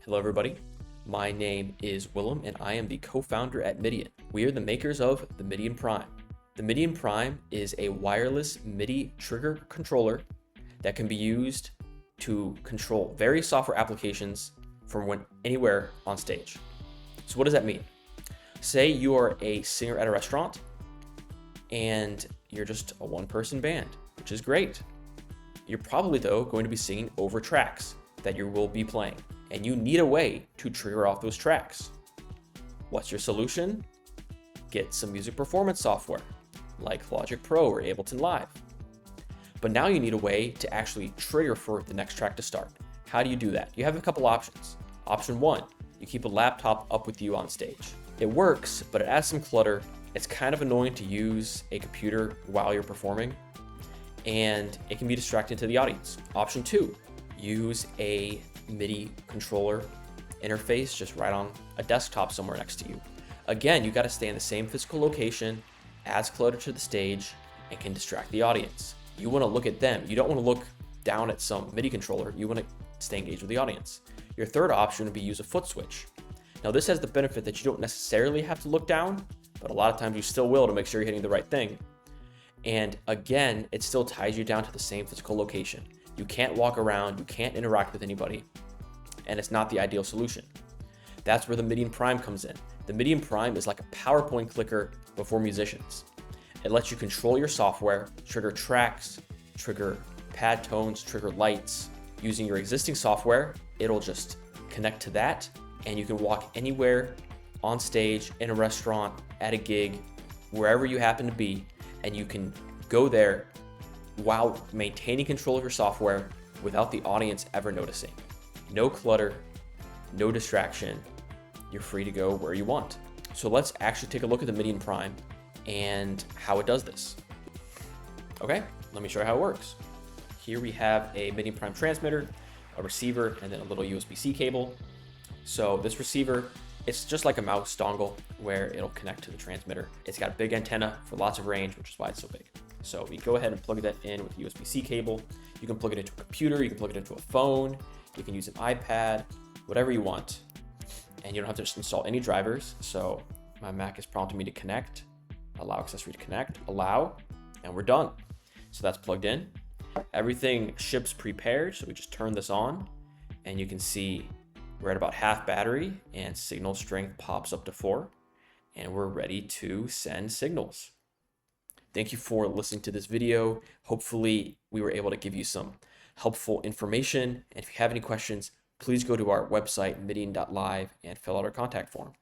Hello everybody, my name is Willem and I am the co-founder at Midian. We are the makers of the Midian Prime. The Midian Prime is a wireless MIDI trigger controller that can be used to control various software applications from anywhere on stage. So what does that mean? Say you are a singer at a restaurant and you're just a one-person band, which is great. You're probably though going to be singing over tracks that you will be playing, and you need a way to trigger off those tracks. What's your solution? Get some music performance software like Logic Pro or Ableton Live. But now you need a way to actually trigger for the next track to start. How do you do that? You have a couple options. Option one, you keep a laptop up with you on stage. It works, but it adds some clutter. It's kind of annoying to use a computer while you're performing, and it can be distracting to the audience. Option two, use a MIDI controller interface just right on a desktop somewhere next to you. Again, you got to stay in the same physical location, adds clutter to the stage, and can distract the audience. You want to look at them. You don't want to look down at some MIDI controller. You want to stay engaged with the audience. Your third option would be use a foot switch. Now this has the benefit that you don't necessarily have to look down, but a lot of times you still will to make sure you're hitting the right thing. And again, it still ties you down to the same physical location. You can't walk around, you can't interact with anybody, and it's not the ideal solution. That's where the Midian Prime comes in. The Midian Prime is like a PowerPoint clicker before musicians. It lets you control your software, trigger tracks, trigger pad tones, trigger lights. Using your existing software, it'll just connect to that, and you can walk anywhere on stage, in a restaurant, at a gig, wherever you happen to be, and you can go there while maintaining control of your software without the audience ever noticing. No clutter, no distraction. You're free to go where you want. So let's actually take a look at the Midian Prime and how it does this. Okay, let me show you how it works. Here we have a Midian Prime transmitter, a receiver, and then a little USB-C cable. So this receiver, it's just like a mouse dongle where it'll connect to the transmitter. It's got a big antenna for lots of range, which is why it's so big. So we go ahead and plug that in with USB-C cable. You can plug it into a computer, you can plug it into a phone, you can use an iPad, whatever you want. And you don't have to just install any drivers. So my Mac is prompting me to connect, allow accessory to connect, allow, and we're done. So that's plugged in. Everything ships prepared, so we just turn this on, and you can see we're at about half battery, and signal strength pops up to 4, and we're ready to send signals. Thank you for listening to this video. Hopefully we were able to give you some helpful information. And if you have any questions, please go to our website, midian.live, and fill out our contact form.